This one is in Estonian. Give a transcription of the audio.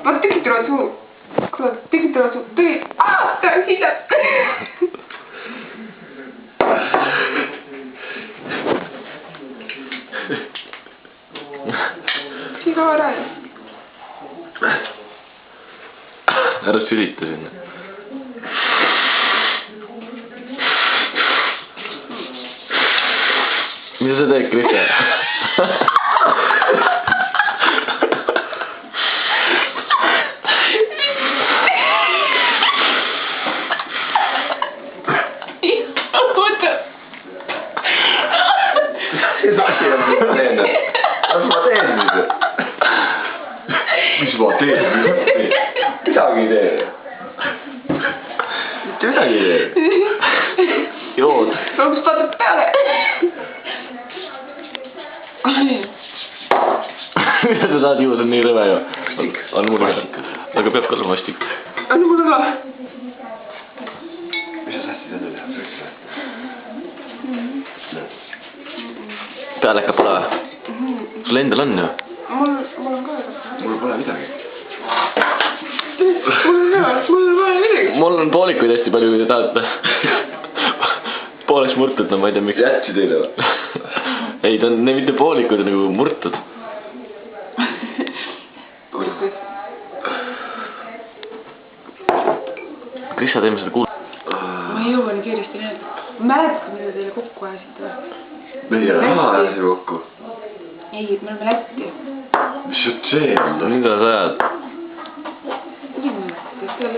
vaata, tükid tulevad suhu. kuule, tükid tulevad suhu. tükid. Ta on sisad. siga ära ju. ära sülita sinna. mida sa teed, Krista? Mis ma teen nüüd? Mis ma teen? Midagi ei tee. Mitte midagi ei tee. Jood. Lõpuks patad peale. mida sa saad juua, see on nii rõve ju. On mul ka. Aga peab ka olema mastik. On mul ka. Mis sa tahtsid seda teha? Pealeka pole või? Sul endal on ju? Mul on ka. Mul pole midagi. Mul pole midagi. Mul on poolikuid hästi palju, kui te tahate. Pooleks murtud, no ma ei tea miks. Jätsi teile või? Ei, ta on mitte poolikud, nagu murtud. Krista, teeme seda kuulda. Ma ei jõua nii kiiresti näeda. Mäletad, mida teile kokku ajasite? Meie raha ajasi kokku. Ei, me oleme Lätti. Mis jutt see on? Mida sa ajad? Inimesed,